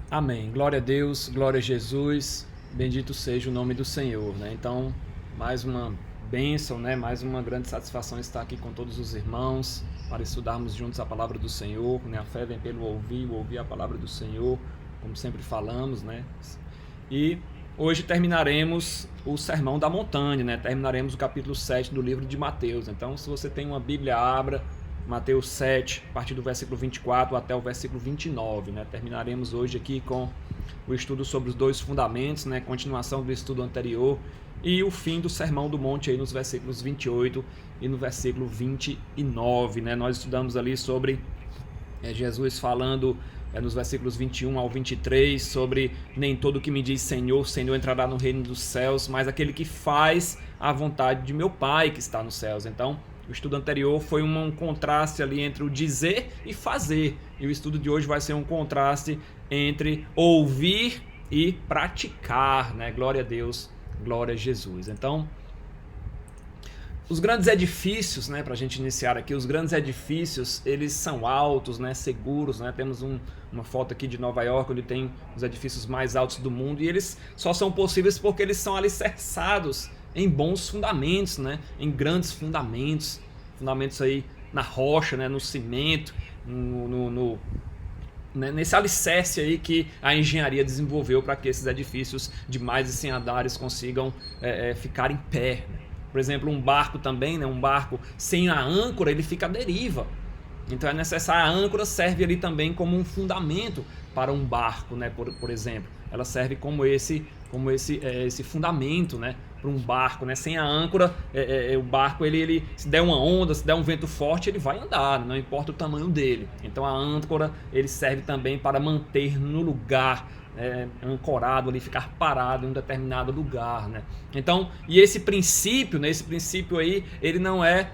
Amém. Glória a Deus, glória a Jesus, bendito seja o nome do Senhor, né? Então, mais uma bênção, né? Mais uma grande satisfação estar aqui com todos os irmãos para estudarmos juntos a palavra do Senhor, né? A fé vem pelo ouvir a palavra do Senhor, como sempre falamos, né? E hoje terminaremos o Sermão da Montanha, né? Terminaremos o capítulo 7 do livro de Mateus. Então, se você tem uma Bíblia, abra Mateus 7, a partir do versículo 24 até o versículo 29, né? Terminaremos hoje aqui com o estudo sobre os dois fundamentos, né? Continuação do estudo anterior e o fim do Sermão do Monte aí nos versículos 28 e no versículo 29, né? Nós estudamos ali sobre Jesus falando nos versículos 21 ao 23 sobre nem todo que me diz Senhor, Senhor entrará no reino dos céus, mas aquele que faz a vontade de meu Pai que está nos céus. Então, o estudo anterior foi um contraste ali entre o dizer e fazer. E o estudo de hoje vai ser um contraste entre ouvir e praticar, né? Glória a Deus, glória a Jesus. Então, os grandes edifícios, né, para a gente iniciar aqui, os grandes edifícios, eles são altos, né, seguros, né? Temos uma foto aqui de Nova York, onde tem os edifícios mais altos do mundo, e eles só são possíveis porque eles são alicerçados em bons fundamentos, né, em grandes fundamentos aí na rocha, né, no cimento, nesse alicerce aí que a engenharia desenvolveu para que esses edifícios de mais de 100 andares consigam ficar em pé, né? Por exemplo, um barco também, né? Um barco sem a âncora, ele fica à deriva. Então é necessário, a âncora serve ali também como um fundamento para um barco, né? Por exemplo, ela serve como esse fundamento, né? Para um barco, né? Sem a âncora, o barco, ele se der uma onda, se der um vento forte, ele vai andar, não importa o tamanho dele. Então a âncora, ele serve também para manter no lugar, ancorado ali, ficar parado em um determinado lugar, né? Então, e esse princípio, né? Esse princípio aí, ele não é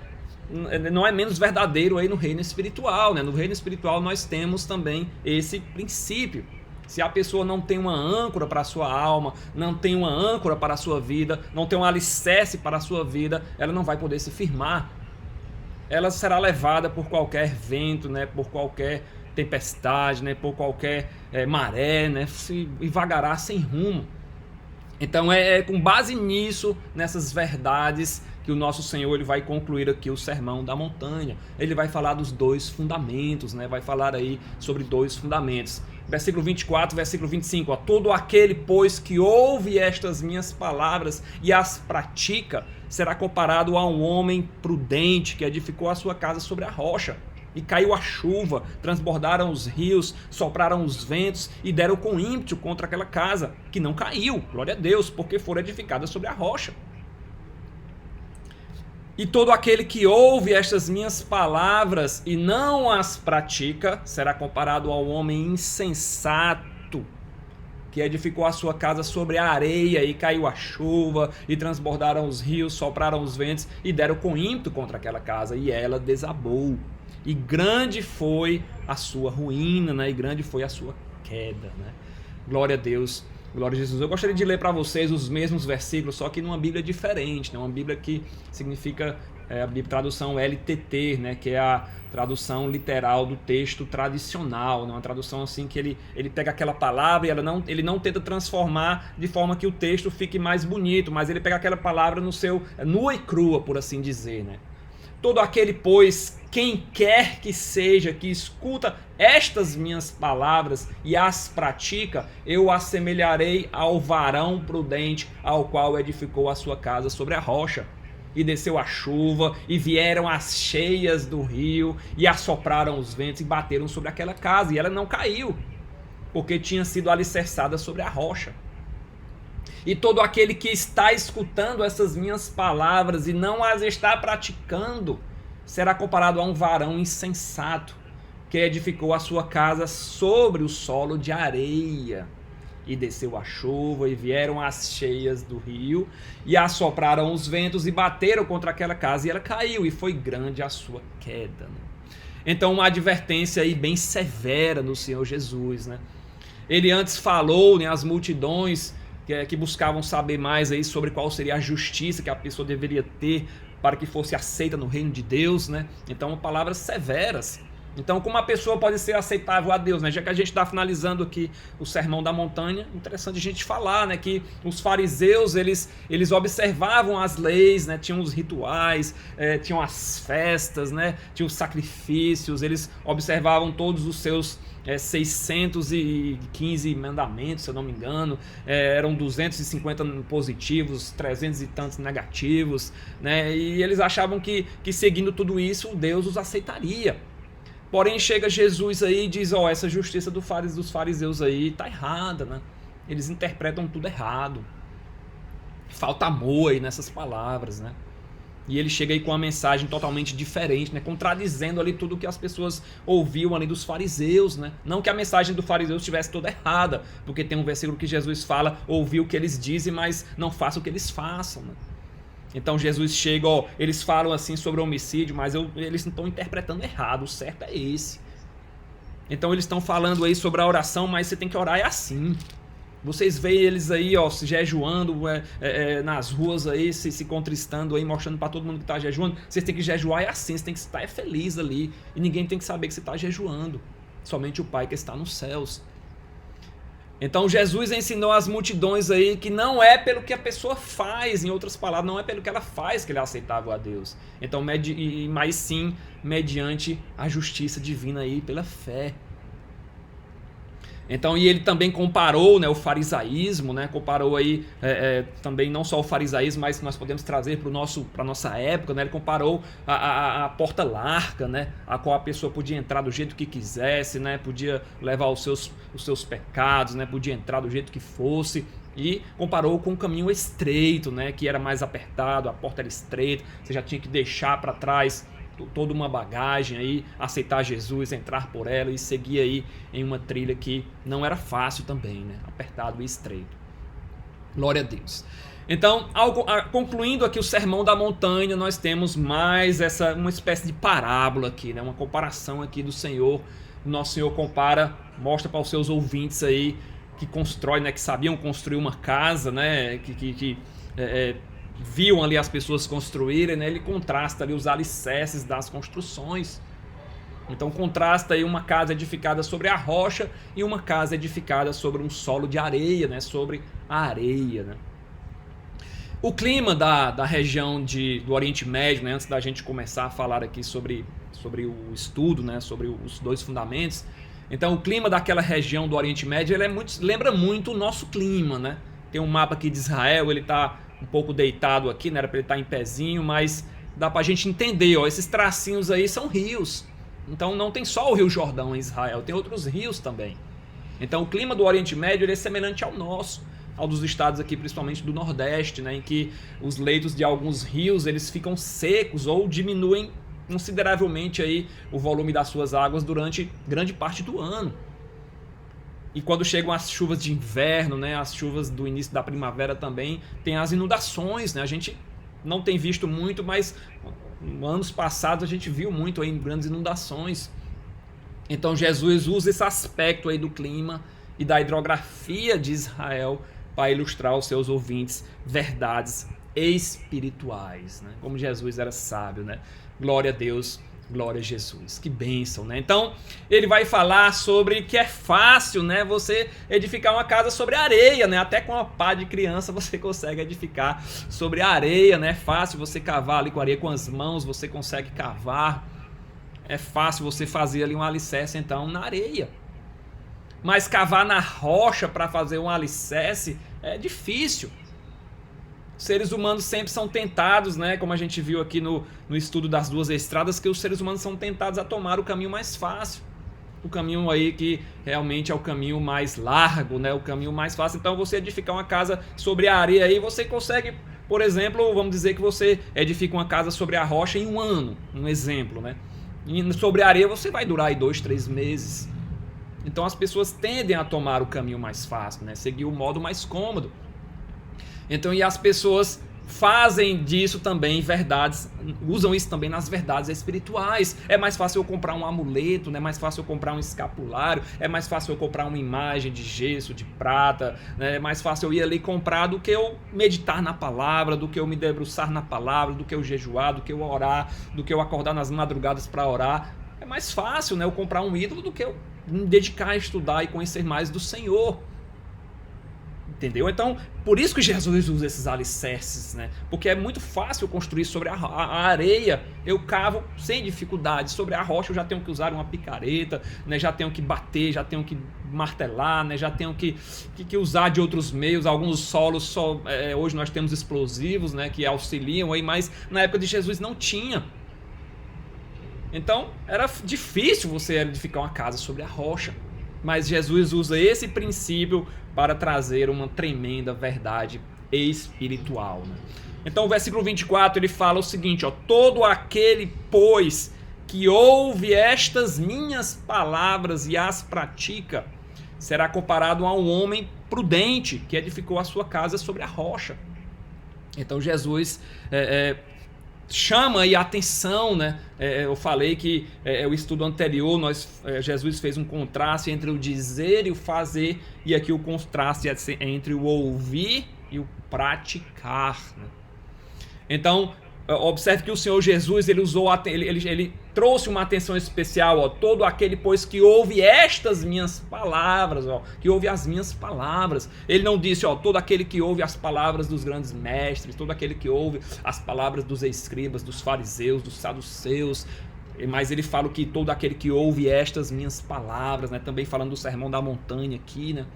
menos verdadeiro aí no reino espiritual, né? No reino espiritual nós temos também esse princípio. Se a pessoa não tem uma âncora para a sua alma, não tem uma âncora para a sua vida, não tem um alicerce para a sua vida, ela não vai poder se firmar. Ela será levada por qualquer vento, né? Por qualquer tempestade, né? Por qualquer maré, né? E vagará sem rumo. Então com base nisso, nessas verdades, que o nosso Senhor ele vai concluir aqui o Sermão da Montanha. Ele vai falar dos dois fundamentos, né? Vai falar aí sobre dois fundamentos. Versículo 24, versículo 25. Ó, todo aquele, pois, que ouve estas minhas palavras e as pratica, será comparado a um homem prudente que edificou a sua casa sobre a rocha. E caiu a chuva, transbordaram os rios, sopraram os ventos e deram com ímpeto contra aquela casa, que não caiu, glória a Deus, porque foi edificada sobre a rocha. E todo aquele que ouve estas minhas palavras e não as pratica, será comparado ao homem insensato, que edificou a sua casa sobre a areia, e caiu a chuva, e transbordaram os rios, sopraram os ventos, e deram com ímpeto contra aquela casa, e ela desabou. E grande foi a sua ruína, né? E grande foi a sua queda, né? Glória a Deus, glória a Jesus. Eu gostaria de ler para vocês os mesmos versículos, só que numa Bíblia diferente, né? Uma Bíblia que significa a tradução LTT, né? Que é a tradução literal do texto tradicional, né? Uma tradução assim que ele pega aquela palavra e ele não tenta transformar de forma que o texto fique mais bonito, mas ele pega aquela palavra nua e crua, por assim dizer, né? Todo aquele, pois, quem quer que seja, que escuta estas minhas palavras e as pratica, eu assemelharei ao varão prudente, ao qual edificou a sua casa sobre a rocha. E desceu a chuva, e vieram as cheias do rio, e assopraram os ventos, e bateram sobre aquela casa, e ela não caiu, porque tinha sido alicerçada sobre a rocha. E todo aquele que está escutando essas minhas palavras e não as está praticando, será comparado a um varão insensato, que edificou a sua casa sobre o solo de areia. E desceu a chuva, e vieram as cheias do rio, e assopraram os ventos, e bateram contra aquela casa, e ela caiu, e foi grande a sua queda, né? Então, uma advertência aí bem severa no Senhor Jesus, né? Ele antes falou, né, às multidões que buscavam saber mais aí sobre qual seria a justiça que a pessoa deveria ter para que fosse aceita no reino de Deus, né? Então, palavras severas. Então, como a pessoa pode ser aceitável a Deus, né? Já que a gente está finalizando aqui o Sermão da Montanha, interessante a gente falar, né, que os fariseus, eles observavam as leis, né? Tinham os rituais, tinham as festas, né? Tinham os sacrifícios, eles observavam todos os seus 615 mandamentos, se eu não me engano, eram 250 positivos, 300 e tantos negativos, né? E eles achavam que seguindo tudo isso, Deus os aceitaria. Porém, chega Jesus aí e diz, essa justiça dos fariseus aí tá errada, né? Eles interpretam tudo errado. Falta amor aí nessas palavras, né? E ele chega aí com uma mensagem totalmente diferente, né? Contradizendo ali tudo que as pessoas ouviam ali dos fariseus, né? Não que a mensagem do fariseu estivesse toda errada, porque tem um versículo que Jesus fala, ouviu o que eles dizem, mas não faça o que eles façam, né? Então Jesus chega, eles falam assim sobre o homicídio, mas eles estão interpretando errado, o certo é esse. Então eles estão falando aí sobre a oração, mas você tem que orar assim. Vocês veem eles aí, se jejuando nas ruas aí, se contristando aí, mostrando para todo mundo que está jejuando. Vocês têm que jejuar assim, você tem que estar feliz ali. E ninguém tem que saber que você está jejuando. Somente o Pai que está nos céus. Então Jesus ensinou às multidões aí que não é pelo que a pessoa faz, em outras palavras, não é pelo que ela faz que ele é aceitável a Deus. Então, mas sim mediante a justiça divina aí, pela fé. Então, e ele também comparou, né, o farisaísmo, né, comparou aí também não só o farisaísmo, mas que nós podemos trazer para a nossa época, né, ele comparou a porta larga, né, a qual a pessoa podia entrar do jeito que quisesse, né, podia levar os seus pecados, né, podia entrar do jeito que fosse, e comparou com o caminho estreito, né, que era mais apertado, a porta era estreita, você já tinha que deixar para trás toda uma bagagem aí, aceitar Jesus, entrar por ela e seguir aí em uma trilha que não era fácil também, né? Apertado e estreito. Glória a Deus. Então, concluindo aqui o Sermão da Montanha, nós temos mais uma espécie de parábola aqui, né? Uma comparação aqui do Senhor. O nosso Senhor mostra para os seus ouvintes aí que constrói, né? Que sabiam construir uma casa, né? Viam ali as pessoas construírem, né? Ele contrasta ali os alicerces das construções. Então contrasta aí uma casa edificada sobre a rocha e uma casa edificada sobre um solo de areia, né? Sobre a areia, né? O clima da região do Oriente Médio, né? Antes da gente começar a falar aqui sobre o estudo, né? Sobre os dois fundamentos. Então o clima daquela região do Oriente Médio lembra muito o nosso clima, né? Tem um mapa aqui de Israel, ele está um pouco deitado aqui, né? Era para ele estar em pezinho, mas dá para a gente entender, esses tracinhos aí são rios. Então não tem só o Rio Jordão em Israel, tem outros rios também. Então o clima do Oriente Médio ele é semelhante ao nosso, ao dos estados aqui, principalmente do Nordeste, né? Em que os leitos de alguns rios eles ficam secos ou diminuem consideravelmente aí o volume das suas águas durante grande parte do ano. E quando chegam as chuvas de inverno, né, as chuvas do início da primavera também, tem as inundações, né? A gente não tem visto muito, mas anos passados a gente viu muito aí grandes inundações. Então Jesus usa esse aspecto aí do clima e da hidrografia de Israel para ilustrar aos seus ouvintes verdades espirituais, né? Como Jesus era sábio, né? Glória a Deus. Glória a Jesus, que bênção, né? Então, ele vai falar sobre que é fácil, né? Você edificar uma casa sobre areia, né? Até com uma pá de criança você consegue edificar sobre areia, né? É fácil você cavar ali com areia com as mãos, você consegue cavar. É fácil você fazer ali um alicerce, então, na areia. Mas cavar na rocha para fazer um alicerce é difícil. Seres humanos sempre são tentados, né? Como a gente viu aqui no estudo das duas estradas, que os seres humanos são tentados a tomar o caminho mais fácil. O caminho aí que realmente é o caminho mais largo, né? O caminho mais fácil. Então você edificar uma casa sobre a areia aí, você consegue, por exemplo, vamos dizer que você edifica uma casa sobre a rocha em um ano. Um exemplo, né? E sobre a areia você vai durar aí 2, 3 meses. Então as pessoas tendem a tomar o caminho mais fácil, né? Seguir o modo mais cômodo. Então, e as pessoas fazem disso também verdades, usam isso também nas verdades espirituais. É mais fácil eu comprar um amuleto, né? É mais fácil eu comprar um escapulário, é mais fácil eu comprar uma imagem de gesso, de prata, né? É mais fácil eu ir ali comprar do que eu meditar na palavra, do que eu me debruçar na palavra, do que eu jejuar, do que eu orar, do que eu acordar nas madrugadas para orar. É mais fácil, né, eu comprar um ídolo do que eu me dedicar a estudar e conhecer mais do Senhor. Entendeu? Então, por isso que Jesus usa esses alicerces, né? Porque é muito fácil construir sobre a areia. Eu cavo sem dificuldade. Sobre a rocha eu já tenho que usar uma picareta, né? Já tenho que bater, já tenho que martelar, né? Já tenho que usar de outros meios. Alguns solos, hoje nós temos explosivos, né? Que auxiliam aí, mas na época de Jesus não tinha. Então, era difícil você edificar uma casa sobre a rocha. Mas Jesus usa esse princípio para trazer uma tremenda verdade espiritual, né? Então o versículo 24 ele fala o seguinte, ó, todo aquele, pois, que ouve estas minhas palavras e as pratica, será comparado a um homem prudente que edificou a sua casa sobre a rocha. Então Jesus chama aí a atenção, né? Eu falei que o estudo anterior, Jesus fez um contraste entre o dizer e o fazer, e aqui o contraste é entre o ouvir e o praticar, né? Então, observe que o Senhor Jesus ele trouxe uma atenção especial, ó, todo aquele, pois, que ouve estas minhas palavras, ó, que ouve as minhas palavras. Ele não disse, ó, todo aquele que ouve as palavras dos grandes mestres, todo aquele que ouve as palavras dos escribas, dos fariseus, dos saduceus, mas ele fala que todo aquele que ouve estas minhas palavras, né, também falando do Sermão da Montanha aqui, né,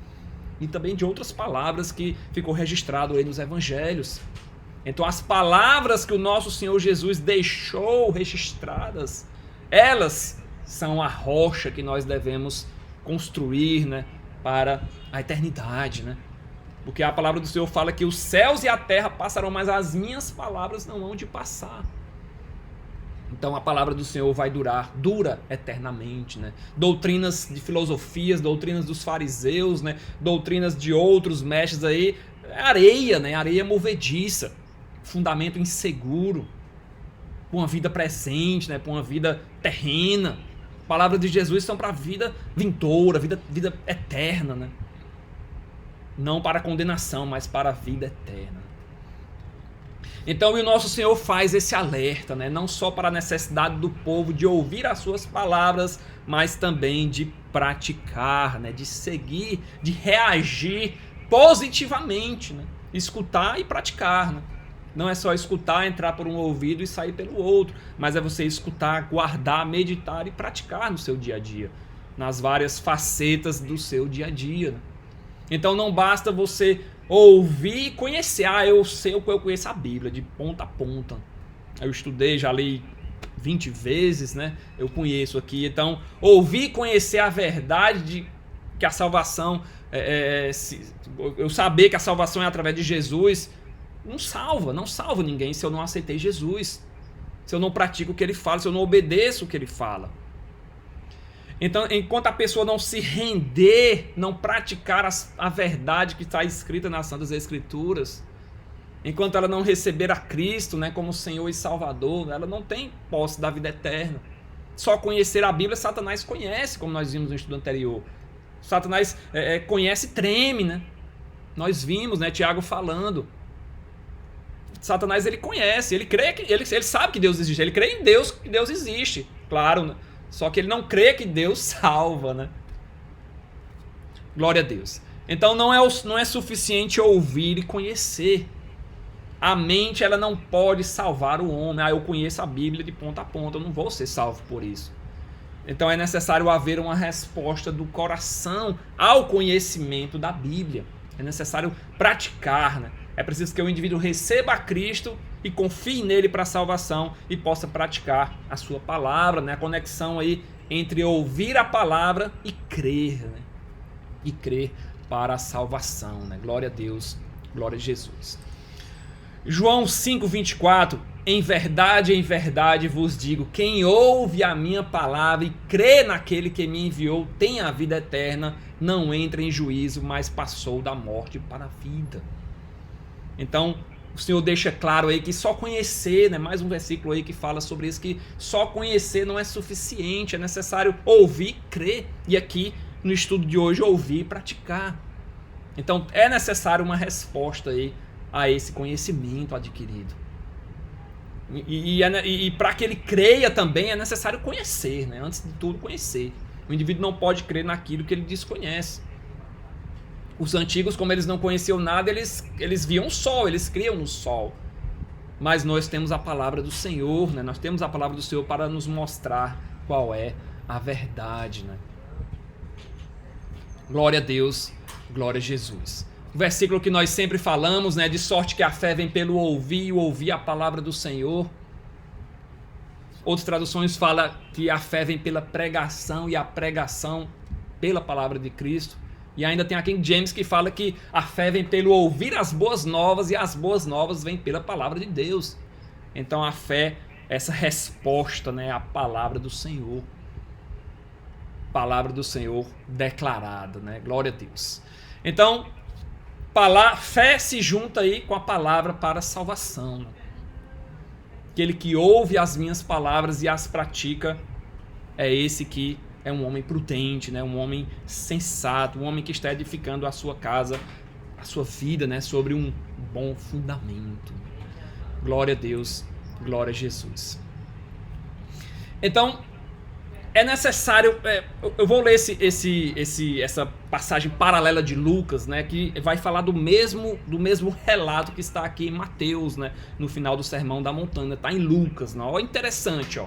e também de outras palavras que ficou registrado aí nos evangelhos. Então as palavras que o nosso Senhor Jesus deixou registradas, elas são a rocha que nós devemos construir, né, para a eternidade, né? Porque a palavra do Senhor fala que os céus e a terra passarão, mas as minhas palavras não hão de passar. Então a palavra do Senhor dura eternamente, né? Doutrinas de filosofias, doutrinas dos fariseus, né? Doutrinas de outros mestres aí, areia, né? Areia movediça. Fundamento inseguro, para uma vida presente, né, para uma vida terrena. Palavras de Jesus são para a vida vindoura, vida eterna, né? Não para a condenação, mas para a vida eterna. Então o nosso Senhor faz esse alerta, né, não só para a necessidade do povo de ouvir as suas palavras, mas também de praticar, né, de seguir, de reagir positivamente, né? Escutar e praticar, né? Não é só escutar, entrar por um ouvido e sair pelo outro, mas é você escutar, guardar, meditar e praticar no seu dia a dia, nas várias facetas do seu dia a dia, né? Então não basta você ouvir e conhecer. Eu conheço a Bíblia de ponta a ponta. Eu estudei, já li 20 vezes, né? Eu conheço aqui. Então, ouvir e conhecer a verdade de que a salvação, eu saber que a salvação é através de Jesus, não salva ninguém se eu não aceitei Jesus, se eu não pratico o que ele fala, se eu não obedeço o que ele fala. Então, enquanto a pessoa não se render, não praticar a verdade que está escrita nas Santas Escrituras, enquanto ela não receber a Cristo, né, como Senhor e Salvador, ela não tem posse da vida eterna. Só conhecer a Bíblia, Satanás conhece, como nós vimos no estudo anterior. Satanás conhece e treme, né? Nós vimos, né, Tiago falando. Satanás ele conhece, ele sabe que Deus existe, ele crê em Deus, que Deus existe, claro, né? Só que ele não crê que Deus salva, né? Glória a Deus. Então não é suficiente ouvir e conhecer. A mente ela não pode salvar o homem. Eu conheço a Bíblia de ponta a ponta, eu não vou ser salvo por isso. Então é necessário haver uma resposta do coração ao conhecimento da Bíblia. É necessário praticar, né? É preciso que o indivíduo receba a Cristo e confie nele para a salvação e possa praticar a sua palavra, né? A conexão aí entre ouvir a palavra e crer, né? E crer para a salvação, né? Glória a Deus, glória a Jesus. João 5:24, em verdade vos digo, quem ouve a minha palavra e crê naquele que me enviou tem a vida eterna, não entra em juízo, mas passou da morte para a vida. Então, o Senhor deixa claro aí que só conhecer, né? Mais um versículo aí que fala sobre isso, que só conhecer não é suficiente, é necessário ouvir e crer. E aqui, no estudo de hoje, ouvir e praticar. Então, é necessário uma resposta aí a esse conhecimento adquirido. E para que ele creia também é necessário conhecer, né? Antes de tudo conhecer. O indivíduo não pode crer naquilo que ele desconhece. Os antigos, como eles não conheciam nada, eles viam o sol, eles criam no sol. Mas nós temos a palavra do Senhor, né? Nós temos a palavra do Senhor para nos mostrar qual é a verdade, né? Glória a Deus, glória a Jesus. O versículo que nós sempre falamos, né? De sorte que a fé vem pelo ouvir e ouvir a palavra do Senhor. Outras traduções falam que a fé vem pela pregação e a pregação pela palavra de Cristo. E ainda tem a King James que fala que a fé vem pelo ouvir as boas novas e as boas novas vêm pela palavra de Deus. Então a fé, essa resposta, né, à palavra do Senhor. Palavra do Senhor declarada, né? Glória a Deus. Então, fé se junta aí com a palavra para a salvação, né? Aquele que ouve as minhas palavras e as pratica é esse que é um homem prudente, né? Um homem sensato, um homem que está edificando a sua casa, a sua vida, né? Sobre um bom fundamento. Glória a Deus, glória a Jesus. Então, é necessário... eu vou ler essa passagem paralela de Lucas, né? Que vai falar do mesmo relato que está aqui em Mateus, né? No final do Sermão da Montanha. Está em Lucas, né? Olha, interessante, ó.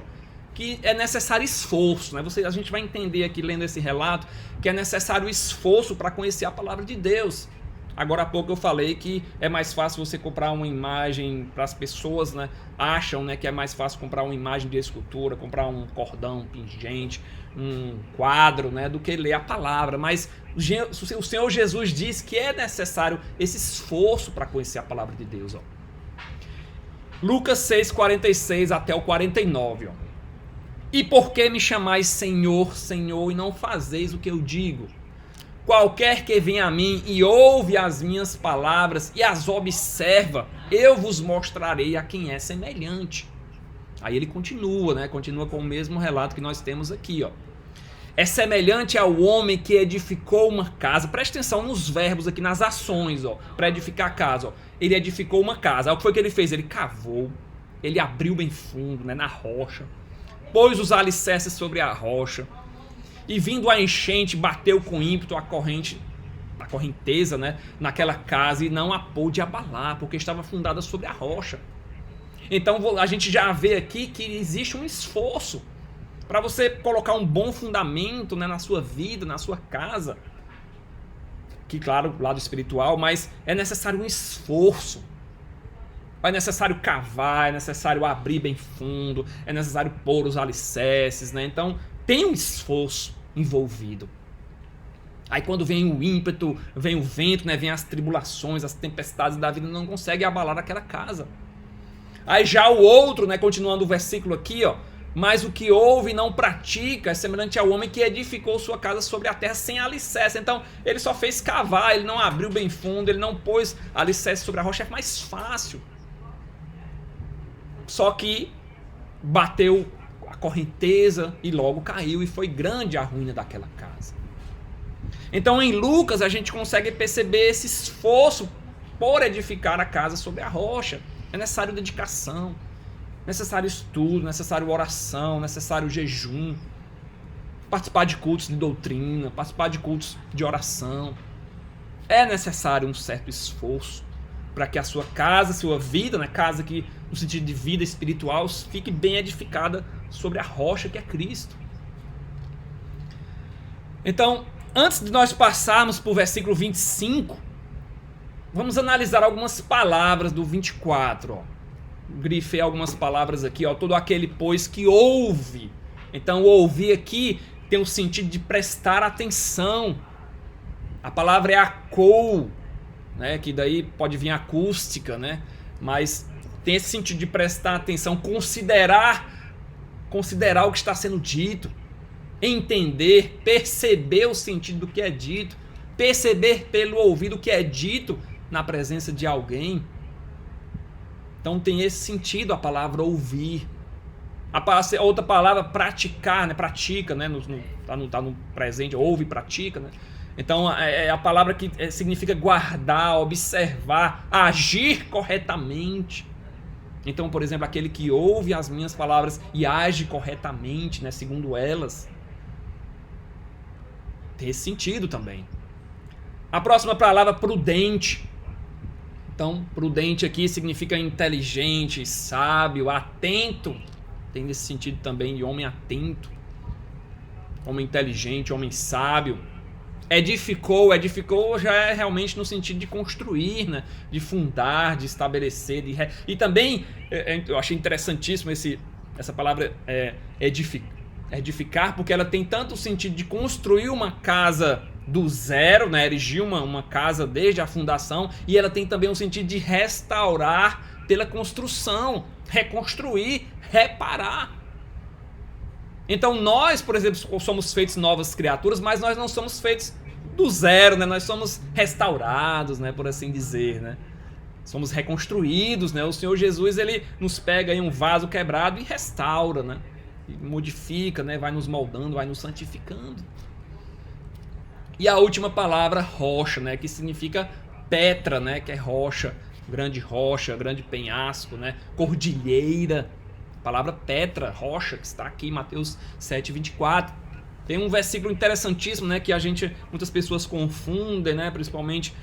Que é necessário esforço, né? A gente vai entender aqui lendo esse relato que é necessário esforço para conhecer a palavra de Deus. Agora há pouco eu falei que é mais fácil você comprar uma imagem para as pessoas, né? Acham, né, que é mais fácil comprar uma imagem de escultura, comprar um cordão, um pingente, um quadro, né, do que ler a palavra. Mas o Senhor Jesus diz que é necessário esse esforço para conhecer a palavra de Deus. Ó. Lucas 6, 46 até o 49. Ó. E por que me chamais Senhor, Senhor, e não fazeis o que eu digo? Qualquer que venha a mim e ouve as minhas palavras e as observa, eu vos mostrarei a quem é semelhante. Aí ele continua, né? Continua com o mesmo relato que nós temos aqui, ó. É semelhante ao homem que edificou uma casa. Preste atenção nos verbos aqui, nas ações, ó, para edificar a casa, ó. Ele edificou uma casa. Aí o que foi que ele fez? Ele cavou, ele abriu bem fundo, né, na rocha, pôs os alicerces sobre a rocha. E vindo a enchente, bateu com ímpeto a correnteza, né, naquela casa e não a pôde abalar, porque estava fundada sobre a rocha. Então a gente já vê aqui que existe um esforço para você colocar um bom fundamento, né, na sua vida, na sua casa. Que claro, lado espiritual, mas é necessário um esforço. É necessário cavar, é necessário abrir bem fundo, é necessário pôr os alicerces, né? Então tem um esforço envolvido. Aí quando vem o ímpeto, vem o vento, né, vem as tribulações, as tempestades da vida, não consegue abalar aquela casa. Aí já o outro, né, continuando o versículo aqui, ó, mas o que ouve e não pratica é semelhante ao homem que edificou sua casa sobre a terra sem alicerce. Então ele só fez cavar, ele não abriu bem fundo, ele não pôs alicerce sobre a rocha, é mais fácil. Só que bateu a correnteza e logo caiu, e foi grande a ruína daquela casa. Então em Lucas a gente consegue perceber esse esforço por edificar a casa sobre a rocha. É necessário dedicação, necessário estudo, necessário oração, necessário jejum, participar de cultos de doutrina, participar de cultos de oração. É necessário um certo esforço para que a sua casa, sua vida, né, casa que no sentido de vida espiritual, fique bem edificada sobre a rocha que é Cristo. Então, antes de nós passarmos para o versículo 25, vamos analisar algumas palavras do 24. Ó. Grifei algumas palavras aqui. Ó. Todo aquele, pois, que ouve. Então, ouvir aqui tem o sentido de prestar atenção. A palavra é acou, né, que daí pode vir acústica, né, mas tem esse sentido de prestar atenção, considerar o que está sendo dito, entender, perceber o sentido do que é dito, perceber pelo ouvido o que é dito na presença de alguém. Então tem esse sentido a palavra ouvir. A outra palavra, praticar, né, pratica, né, tá no presente, ouve e pratica, né. Então é a palavra que significa guardar, observar, agir corretamente. Então, por exemplo, aquele que ouve as minhas palavras e age corretamente, né, segundo elas. Tem esse sentido também. A próxima palavra, prudente. Então, prudente aqui significa inteligente, sábio, atento. Tem nesse sentido também de homem atento, homem inteligente, homem sábio. Edificou já é realmente no sentido de construir, né? De fundar, de estabelecer. E também, eu achei interessantíssimo essa palavra edificar, porque ela tem tanto o sentido de construir uma casa do zero, né? Erigir uma casa desde a fundação, e ela tem também um sentido de restaurar pela construção, reconstruir, reparar. Então nós, por exemplo, somos feitos novas criaturas, mas nós não somos feitos do zero, né? Nós somos restaurados, né? Por assim dizer, né? Somos reconstruídos, né? O Senhor Jesus, ele nos pega aí um vaso quebrado e restaura, né? E modifica, né? Vai nos moldando, vai nos santificando. E a última palavra, rocha, né? Que significa Petra, né? Que é rocha, grande penhasco, né? Cordilheira. A palavra Petra, rocha, que está aqui em Mateus 7:24. Tem um versículo interessantíssimo, né? Que muitas pessoas confundem, né? Principalmente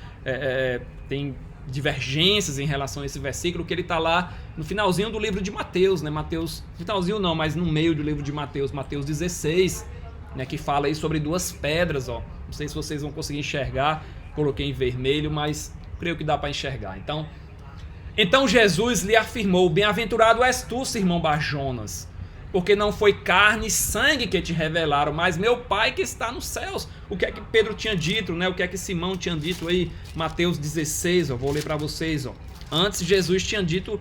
tem divergências em relação a esse versículo, que ele está lá no finalzinho do livro de Mateus, né? Mateus, finalzinho não, mas no meio do livro de Mateus, Mateus 16, né? Que fala aí sobre duas pedras, ó. Não sei se vocês vão conseguir enxergar, coloquei em vermelho, mas creio que dá para enxergar. Então Jesus lhe afirmou: bem-aventurado és tu, Simão Bar-Jonas, porque não foi carne e sangue que te revelaram, mas meu Pai que está nos céus. O que é que Pedro tinha dito, né? O que é que Simão tinha dito aí? Mateus 16, ó, vou ler para vocês, ó. Antes Jesus tinha dito,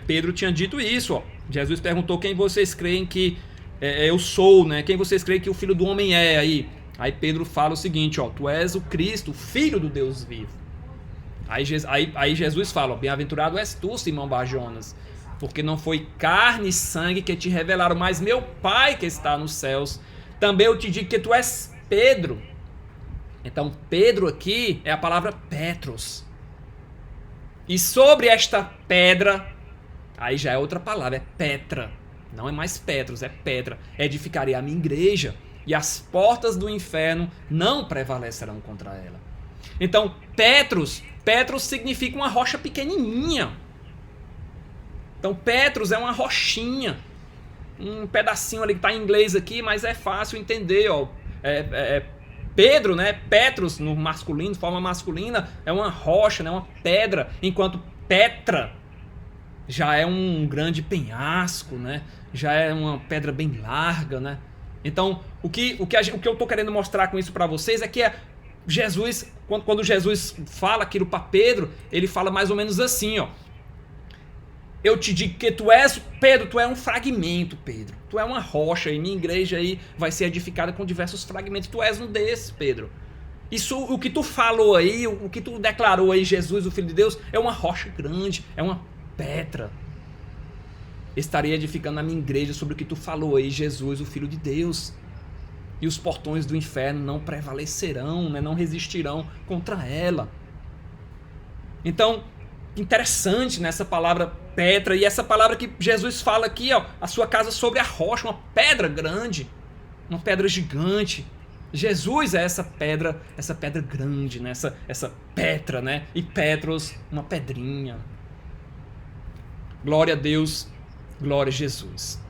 Pedro tinha dito isso, ó. Jesus perguntou: quem vocês creem que eu sou, né? Quem vocês creem que o Filho do Homem é aí? Aí Pedro fala o seguinte, ó: tu és o Cristo, o Filho do Deus vivo. Aí Jesus fala: bem-aventurado és tu, Simão Bar-Jonas, porque não foi carne e sangue que te revelaram, mas meu Pai que está nos céus. Também eu te digo que tu és Pedro. Então Pedro aqui é a palavra Petros. E sobre esta pedra, aí já é outra palavra, é Petra. Não é mais Petros, é Petra. Edificarei a minha igreja, e as portas do inferno não prevalecerão contra ela. Então Petros significa uma rocha pequenininha. Então Petros é uma rochinha, um pedacinho ali que está em inglês aqui, mas é fácil entender, ó. Pedro, né? Petros no masculino, forma masculina, é uma rocha, né? Uma pedra, enquanto Petra já é um grande penhasco, né? Já é uma pedra bem larga, né? Então, o que eu estou querendo mostrar com isso para vocês é que Jesus, quando Jesus fala aquilo para Pedro, ele fala mais ou menos assim, ó: eu te digo que tu és, Pedro, tu é um fragmento, Pedro. Tu é uma rocha, e minha igreja aí vai ser edificada com diversos fragmentos. Tu és um desses, Pedro. Isso, o que tu falou aí, o que tu declarou aí, Jesus, o Filho de Deus, é uma rocha grande, é uma pedra. Estarei edificando a minha igreja sobre o que tu falou aí, Jesus, o Filho de Deus. E os portões do inferno não prevalecerão, né? Não resistirão contra ela. Então, interessante nessa palavra Petra, e essa palavra que Jesus fala aqui, ó: a sua casa sobre a rocha, uma pedra grande, uma pedra gigante. Jesus é essa pedra grande, né? essa Petra, né? E Petros, uma pedrinha. Glória a Deus, glória a Jesus.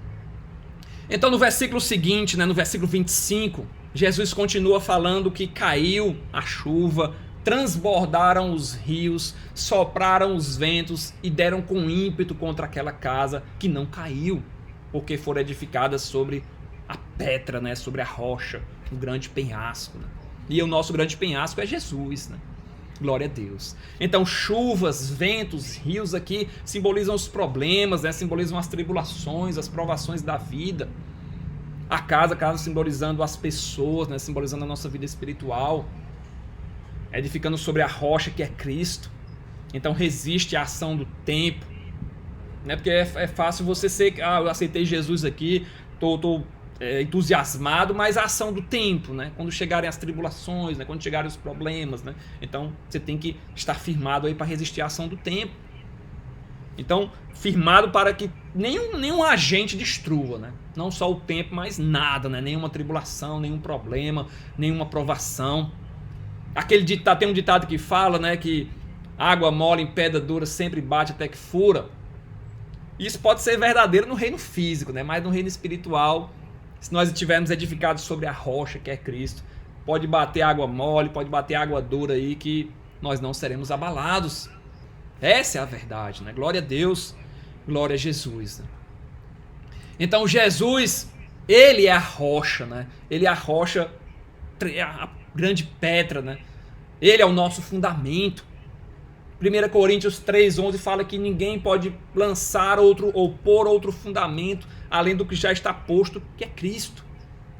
Então no versículo seguinte, né, no versículo 25, Jesus continua falando que caiu a chuva, transbordaram os rios, sopraram os ventos e deram com ímpeto contra aquela casa, que não caiu, porque foram edificadas sobre a Petra, né, sobre a rocha, um grande penhasco, né? E o nosso grande penhasco é Jesus, né? Glória a Deus. Então chuvas, ventos, rios aqui simbolizam os problemas, né? Simbolizam as tribulações, as provações da vida. A casa simbolizando as pessoas, né? Simbolizando a nossa vida espiritual, edificando sobre a rocha que é Cristo. Então resiste à ação do tempo, né? Porque é fácil você ser: eu aceitei Jesus aqui, tô entusiasmado, mas a ação do tempo, né? Quando chegarem as tribulações, né? Quando chegarem os problemas, né? Então você tem que estar firmado aí para resistir à ação do tempo. Então, firmado para que nenhum agente destrua, né? Não só o tempo, mas nada, né? Nenhuma tribulação, nenhum problema, nenhuma provação. Tem um ditado que fala, né, que água mole em pedra dura sempre bate até que fura. Isso pode ser verdadeiro no reino físico, né? Mas no reino espiritual, se nós estivermos edificados sobre a rocha que é Cristo, pode bater água mole, pode bater água dura aí, que nós não seremos abalados. Essa é a verdade, né? Glória a Deus, glória a Jesus, né? Então Jesus, ele é a rocha, né? Ele é a rocha, a grande pedra, né? Ele é o nosso fundamento. 1 Coríntios 3:11 fala que ninguém pode lançar outro ou pôr outro fundamento além do que já está posto, que é Cristo.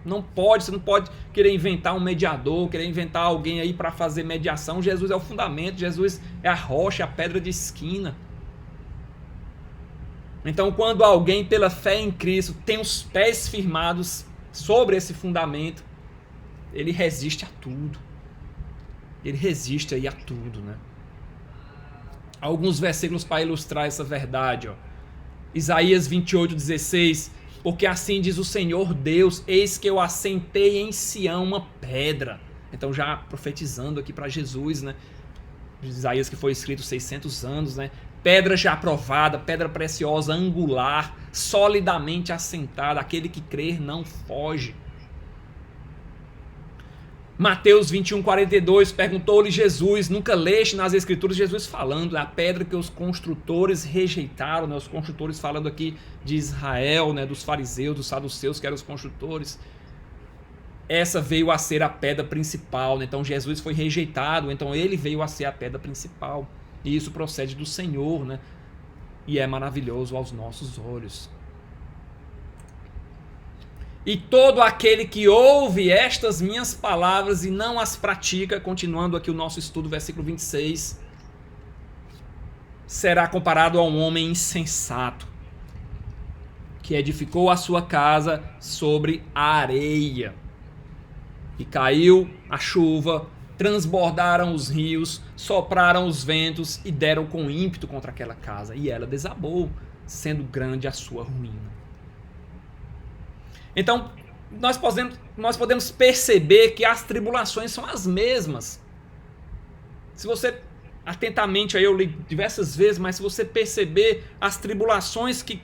Você não pode querer inventar um mediador, querer inventar alguém aí para fazer mediação. Jesus é o fundamento, Jesus é a rocha, a pedra de esquina. Então, quando alguém pela fé em Cristo tem os pés firmados sobre esse fundamento, ele resiste a tudo. Ele resiste aí a tudo, né? Alguns versículos para ilustrar essa verdade, ó. Isaías 28:16, porque assim diz o Senhor Deus, eis que eu assentei em Sião uma pedra. Então já profetizando aqui para Jesus, né? Isaías que foi escrito 600 anos, né? Pedra já aprovada, pedra preciosa, angular, solidamente assentada, aquele que crer não foge. Mateus 21:42, perguntou-lhe Jesus, nunca leste nas escrituras Jesus falando, a pedra que os construtores rejeitaram, né? Os construtores falando aqui de Israel, né? Dos fariseus, dos saduceus, que eram os construtores. Essa veio a ser a pedra principal, né? Então Jesus foi rejeitado, então ele veio a ser a pedra principal. E isso procede do Senhor, né? E é maravilhoso aos nossos olhos. E todo aquele que ouve estas minhas palavras e não as pratica, continuando aqui o nosso estudo, versículo 26, será comparado a um homem insensato, que edificou a sua casa sobre a areia. E caiu a chuva, transbordaram os rios, sopraram os ventos e deram com ímpeto contra aquela casa. E ela desabou, sendo grande a sua ruína. Então, nós podemos perceber que as tribulações são as mesmas. Se você, atentamente, aí eu li diversas vezes, mas se você perceber as tribulações que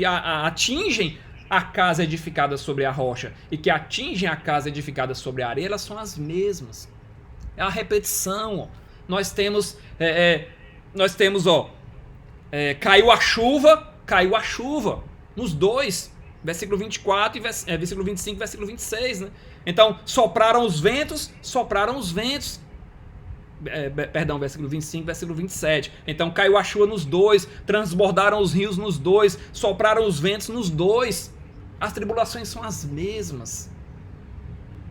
atingem a casa edificada sobre a rocha e que atingem a casa edificada sobre a areia, elas são as mesmas. É a repetição. Ó. Nós temos, caiu a chuva nos dois. Versículo 24, versículo 25, versículo 26, né? Então, sopraram os ventos. Versículo 25, versículo 27. Então, caiu a chuva nos dois, transbordaram os rios nos dois, sopraram os ventos nos dois. As tribulações são as mesmas.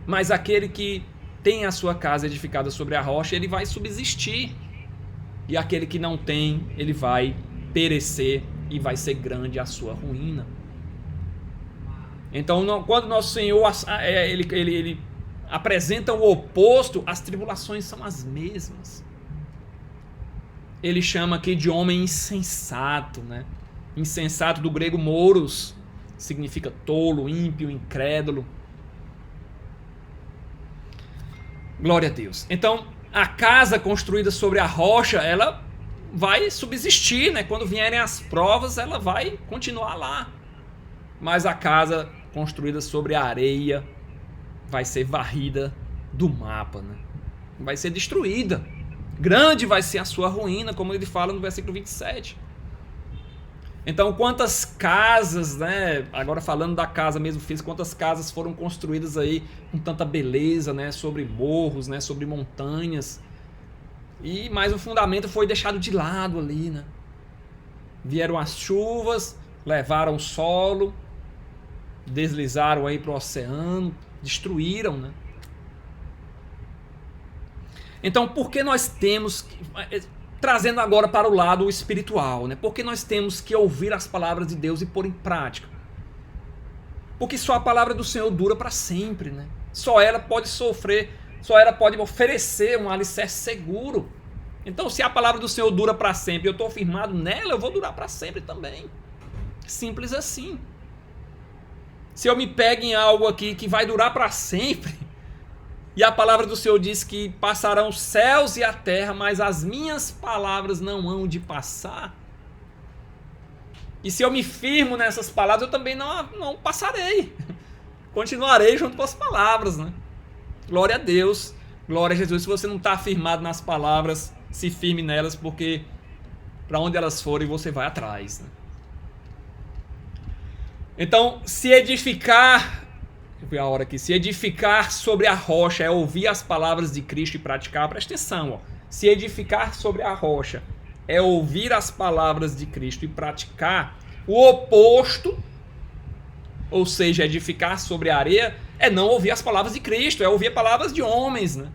Mas aquele que tem a sua casa edificada sobre a rocha, ele vai subsistir. E aquele que não tem, ele vai perecer e vai ser grande a sua ruína. Então, quando nosso Senhor ele apresenta o oposto, as tribulações são as mesmas. Ele chama aqui de homem insensato, né? Insensato do grego moros, significa tolo, ímpio, incrédulo. Glória a Deus. Então, a casa construída sobre a rocha, ela vai subsistir, né? Quando vierem as provas, ela vai continuar lá. Mas a casa construída sobre a areia vai ser varrida do mapa, né? Vai ser destruída. Grande vai ser a sua ruína, como ele fala no versículo 27. Então, quantas casas, né? Agora falando da casa mesmo física, quantas casas foram construídas aí com tanta beleza, né? Sobre morros, né? Sobre montanhas. Mas o fundamento foi deixado de lado ali, né? Vieram as chuvas, levaram o solo, deslizaram aí para o oceano, destruíram, né? Então, por que nós temos, trazendo agora para o lado espiritual, né? Por que nós temos que ouvir as palavras de Deus e pôr em prática? Porque só a palavra do Senhor dura para sempre, né? Só ela pode oferecer um alicerce seguro. Então, se a palavra do Senhor dura para sempre e eu estou firmado nela, eu vou durar para sempre também. Simples assim. Se eu me pego em algo aqui que vai durar para sempre, e a palavra do Senhor diz que passarão os céus e a terra, mas as minhas palavras não hão de passar. E se eu me firmo nessas palavras, eu também não passarei. Continuarei junto com as palavras, né? Glória a Deus, glória a Jesus. Se você não está firmado nas palavras, se firme nelas, porque para onde elas forem, você vai atrás, né? Então, se edificar, deixa eu ver a hora aqui, se edificar sobre a rocha é ouvir as palavras de Cristo e praticar, presta atenção, ó. Se edificar sobre a rocha é ouvir as palavras de Cristo e praticar, o oposto, ou seja, edificar sobre a areia, é não ouvir as palavras de Cristo, é ouvir palavras de homens, né?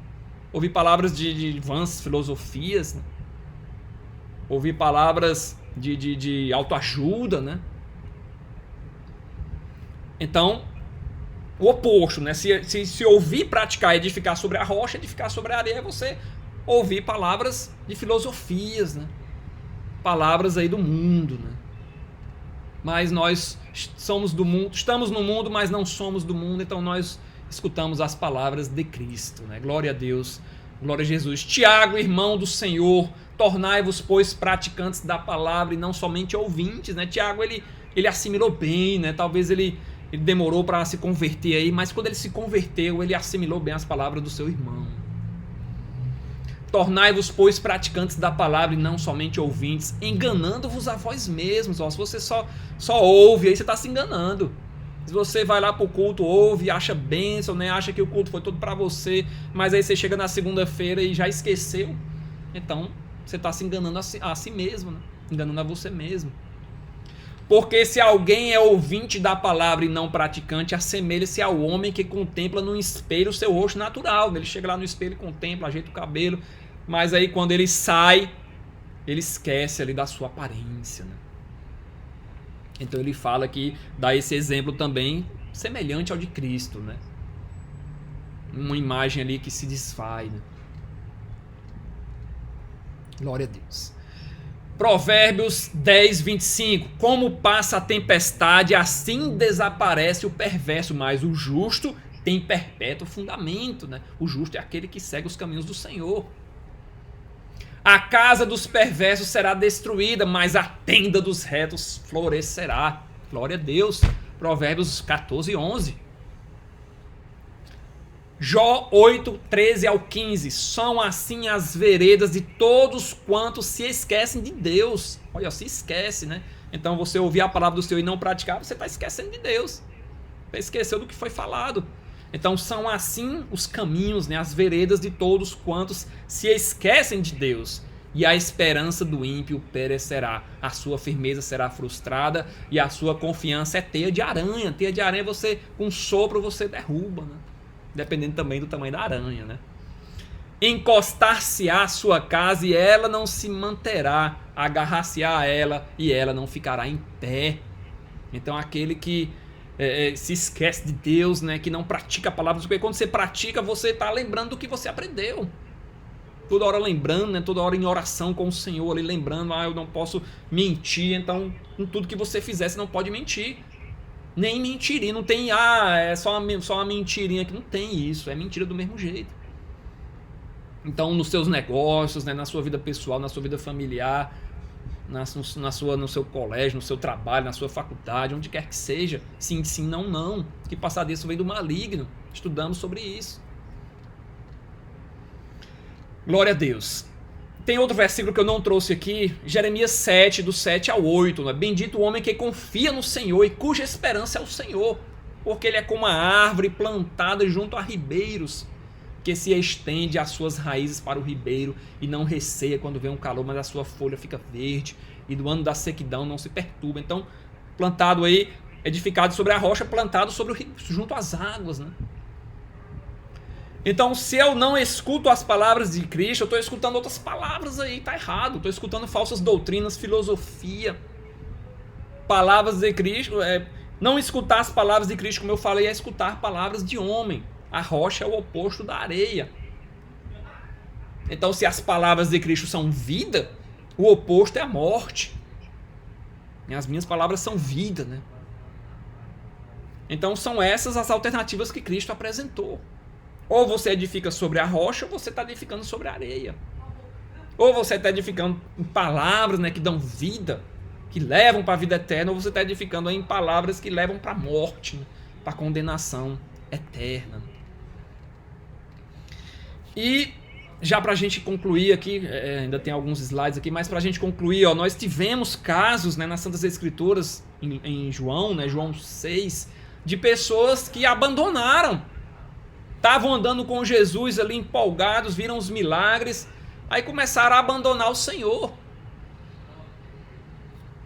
Ouvir palavras de vãs filosofias, né? Ouvir palavras de autoajuda, né? Então, o oposto, né? Se ouvir, praticar, edificar sobre a rocha, edificar sobre a areia, é você ouvir palavras de filosofias, né? Palavras aí do mundo, né? Mas nós somos do mundo, estamos no mundo, mas não somos do mundo, então nós escutamos as palavras de Cristo, né? Glória a Deus, glória a Jesus. Tiago, irmão do Senhor, tornai-vos, pois, praticantes da palavra e não somente ouvintes, né? Tiago, ele assimilou bem, né? Talvez ele demorou para se converter aí, mas quando ele se converteu, ele assimilou bem as palavras do seu irmão. Tornai-vos, pois, praticantes da palavra e não somente ouvintes, enganando-vos a vós mesmos. Ó, se você só ouve, aí você está se enganando. Se você vai lá para o culto, ouve, acha bênção, né? Acha que o culto foi todo para você, mas aí você chega na segunda-feira e já esqueceu, então você está se enganando a si mesmo, né? Enganando a você mesmo. Porque se alguém é ouvinte da palavra e não praticante, assemelha-se ao homem que contempla no espelho o seu rosto natural. Ele chega lá no espelho, contempla, ajeita o cabelo, mas aí quando ele sai, ele esquece ali da sua aparência, né? Então ele fala que dá esse exemplo também semelhante ao de Cristo, né? Uma imagem ali que se desfaz, né? Glória a Deus. Provérbios 10, 25. Como passa a tempestade, assim desaparece o perverso, mas o justo tem perpétuo fundamento, né? O justo é aquele que segue os caminhos do Senhor. A casa dos perversos será destruída, mas a tenda dos retos florescerá. Glória a Deus. Provérbios 14, 11. Jó 8, 13 ao 15. São assim as veredas de todos quantos se esquecem de Deus. Olha, se esquece, né? Então você ouvir a palavra do Senhor e não praticar, você está esquecendo de Deus. Você esqueceu do que foi falado. Então são assim os caminhos, né? As veredas de todos quantos se esquecem de Deus. E a esperança do ímpio perecerá. A sua firmeza será frustrada e a sua confiança é teia de aranha. Teia de aranha você, com um sopro, você derruba, né? Dependendo também do tamanho da aranha, né? Encostar-se-á a sua casa e ela não se manterá, agarrar-se-á a ela e ela não ficará em pé. Então aquele que se esquece de Deus, né? Que não pratica a palavra, porque quando você pratica, você está lembrando do que você aprendeu. Toda hora lembrando, né? Toda hora em oração com o Senhor, ali lembrando, eu não posso mentir, então em tudo que você fizer, você não pode mentir. Nem mentirinha, não tem, é só uma mentirinha que não tem isso, é mentira do mesmo jeito. Então, nos seus negócios, né, na sua vida pessoal, na sua vida familiar, no seu colégio, no seu trabalho, na sua faculdade, onde quer que seja, sim, sim, não, não, que passar disso vem do maligno, estudamos sobre isso. Glória a Deus. Tem outro versículo que eu não trouxe aqui, Jeremias 7, do 7 ao 8. Né? Bendito o homem que confia no Senhor e cuja esperança é o Senhor, porque ele é como a árvore plantada junto a ribeiros, que se estende as suas raízes para o ribeiro e não receia quando vem um calor, mas a sua folha fica verde e no ano da sequidão não se perturba. Então, plantado aí, edificado sobre a rocha, plantado junto às águas, né? Então, se eu não escuto as palavras de Cristo, eu estou escutando outras palavras aí, tá errado. Estou escutando falsas doutrinas, filosofia, palavras de Cristo. Não escutar as palavras de Cristo, como eu falei, é escutar palavras de homem. A rocha é o oposto da areia. Então, se as palavras de Cristo são vida, o oposto é a morte. E as minhas palavras são vida, né? Então, são essas as alternativas que Cristo apresentou. Ou você edifica sobre a rocha, ou você está edificando sobre a areia. Ou você está edificando em palavras, né, que dão vida, que levam para a vida eterna, ou você está edificando em palavras que levam para a morte, né, para a condenação eterna. E já para a gente concluir aqui, ainda tem alguns slides aqui, mas para a gente concluir, ó, nós tivemos casos, né, nas Santas Escrituras, em João, né, João 6, de pessoas que abandonaram. Estavam andando com Jesus ali empolgados, viram os milagres, aí começaram a abandonar o Senhor.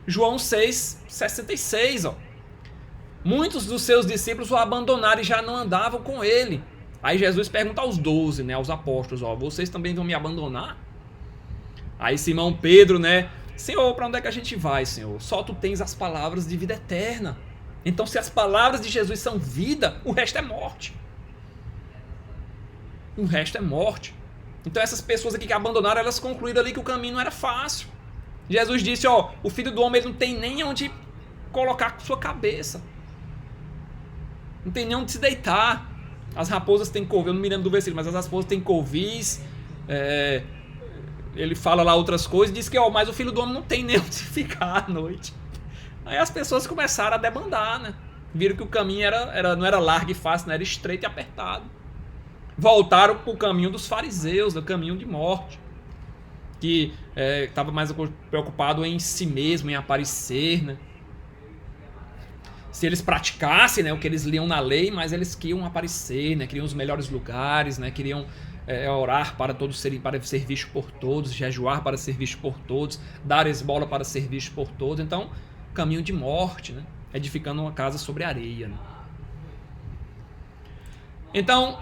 João 6, 66, ó. Muitos dos seus discípulos o abandonaram e já não andavam com ele. Aí Jesus pergunta aos 12, né, aos apóstolos, ó, vocês também vão me abandonar? Aí Simão Pedro, né, Senhor, para onde é que a gente vai, Senhor? Só tu tens as palavras de vida eterna. Então, se as palavras de Jesus são vida, o resto é morte. O resto é morte. Então essas pessoas aqui que abandonaram, elas concluíram ali que o caminho não era fácil. Jesus disse, ó, o Filho do Homem ele não tem nem onde colocar sua cabeça. Não tem nem onde se deitar. As raposas têm covis, eu não me lembro do versículo, mas as raposas têm covis. Ele fala lá outras coisas, diz que, ó, mas o Filho do Homem não tem nem onde ficar à noite. Aí as pessoas começaram a debandar, né? Viram que o caminho não era largo e fácil, não era estreito e apertado. Voltaram para o caminho dos fariseus, do caminho de morte, que estava mais preocupado em si mesmo, em aparecer, né? Se eles praticassem, né, o que eles liam na lei, mas eles queriam aparecer, né? Queriam os melhores lugares, né? Queriam orar para ser visto por todos, jejuar para ser visto por todos, dar esmola para ser visto por todos. Então, caminho de morte, né? Edificando uma casa sobre areia, né? Então,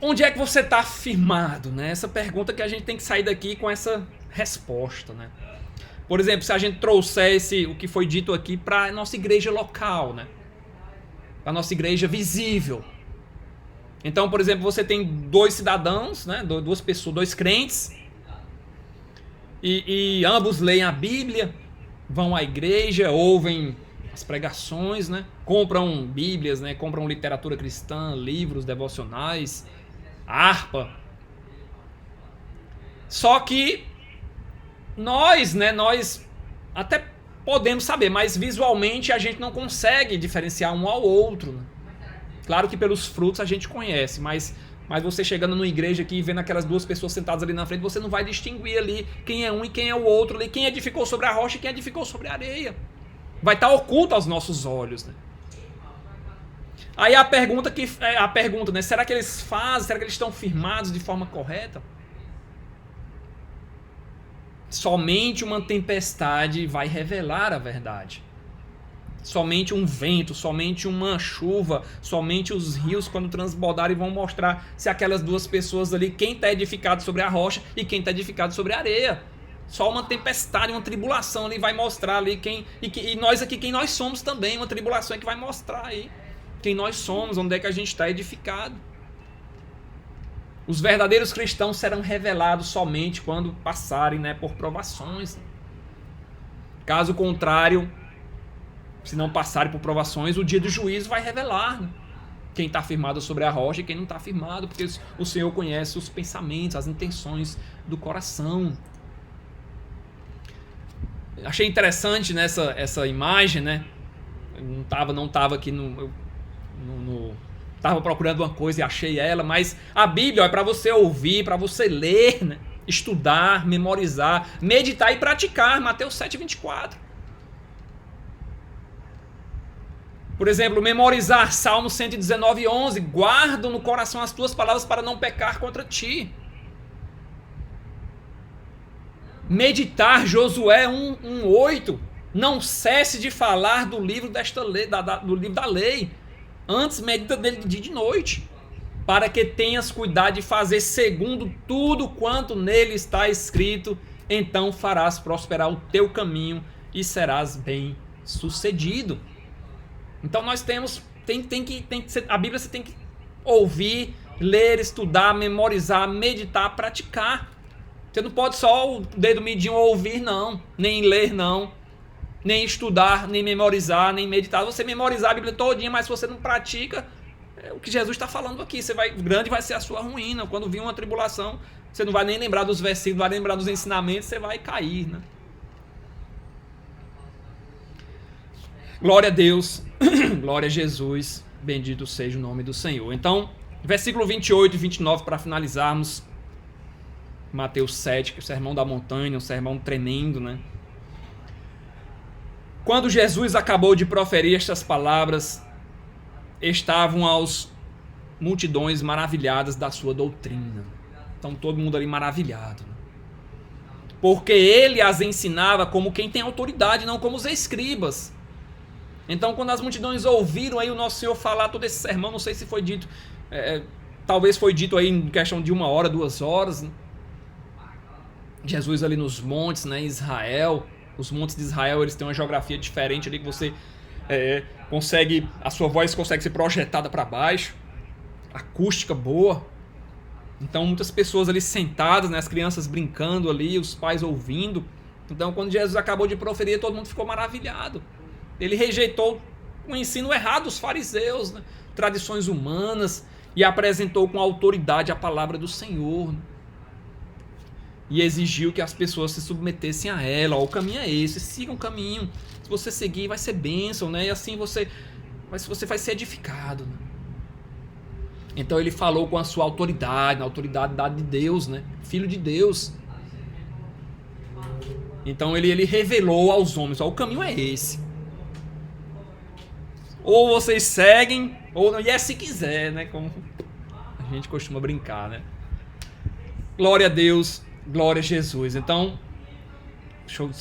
onde é que você está firmado, né? Essa pergunta que a gente tem que sair daqui com essa resposta, né? Por exemplo, se a gente trouxesse o que foi dito aqui para a nossa igreja local, né? Para a nossa igreja visível. Então, por exemplo, você tem 2 cidadãos, né? 2 pessoas, 2 crentes, e ambos leem a Bíblia, vão à igreja, ouvem as pregações, né? Compram Bíblias, né? Compram literatura cristã, livros devocionais, harpa. Só que nós até podemos saber, mas visualmente a gente não consegue diferenciar um ao outro, né? Claro que pelos frutos a gente conhece, mas você chegando numa igreja aqui e vendo aquelas 2 pessoas sentadas ali na frente, você não vai distinguir ali quem é um e quem é o outro, ali, quem edificou sobre a rocha e quem edificou sobre a areia. Vai estar oculto aos nossos olhos, né? Aí a pergunta, né? Será que eles fazem? Será que eles estão firmados de forma correta? Somente uma tempestade vai revelar a verdade. Somente um vento, somente uma chuva, somente os rios quando transbordarem vão mostrar se aquelas 2 pessoas ali, quem está edificado sobre a rocha e quem está edificado sobre a areia. Só uma tempestade, uma tribulação ali vai mostrar ali e nós aqui quem nós somos também, uma tribulação é que vai mostrar aí quem nós somos, onde é que a gente está edificado. Os verdadeiros cristãos serão revelados somente quando passarem, né, por provações. Caso contrário, se não passarem por provações, o dia do juízo vai revelar, né, quem está firmado sobre a rocha e quem não está firmado, porque o Senhor conhece os pensamentos, as intenções do coração. Achei interessante nessa essa imagem, né? Não estava aqui estava procurando uma coisa e achei ela, mas a Bíblia é para você ouvir, para você ler, né? Estudar, memorizar, meditar e praticar. Mateus 7:24. Por exemplo, memorizar Salmo 119:11. Guardo no coração as tuas palavras para não pecar contra ti. Meditar Josué 1:8. Não cesse de falar do livro do livro da lei. Antes medita dele de dia e de noite, para que tenhas cuidado de fazer segundo tudo quanto nele está escrito, então farás prosperar o teu caminho e serás bem sucedido. Então nós temos, a Bíblia você tem que ouvir, ler, estudar, memorizar, meditar, praticar. Você não pode só o dedo midinho ouvir, não. Nem ler, não. Nem estudar, nem memorizar, nem meditar. Você memorizar a Bíblia todinha, mas se você não pratica, é o que Jesus está falando aqui. Grande vai ser a sua ruína. Quando vir uma tribulação, você não vai nem lembrar dos versículos, não vai lembrar dos ensinamentos, você vai cair, né? Glória a Deus, glória a Jesus, bendito seja o nome do Senhor. Então, versículo 28 e 29 para finalizarmos. Mateus 7, que é o sermão da montanha, um sermão tremendo, né? Quando Jesus acabou de proferir estas palavras, estavam as multidões maravilhadas da sua doutrina. Então todo mundo ali maravilhado, né? Porque ele as ensinava como quem tem autoridade, não como os escribas. Então quando as multidões ouviram aí o nosso Senhor falar todo esse sermão, não sei se foi dito, talvez foi dito aí em questão de 1 hora, 2 horas, né? Jesus ali nos montes, né, em Israel. Os montes de Israel, eles têm uma geografia diferente ali que você consegue, a sua voz consegue ser projetada para baixo, acústica boa. Então muitas pessoas ali sentadas, né, as crianças brincando ali, os pais ouvindo. Então quando Jesus acabou de proferir, todo mundo ficou maravilhado. Ele rejeitou o ensino errado dos fariseus, né, tradições humanas, e apresentou com autoridade a palavra do Senhor, né? E exigiu que as pessoas se submetessem a ela. O caminho é esse, siga o caminho. Se você seguir, vai ser bênção, né? E assim você vai ser edificado, né? Então ele falou com a sua autoridade, a autoridade dada de Deus, né? Filho de Deus. Então ele revelou aos homens, ó, o caminho é esse. Ou vocês seguem, ou não. E é se quiser, né? Como a gente costuma brincar, né? Glória a Deus. Glória a Jesus. Então, deixa eu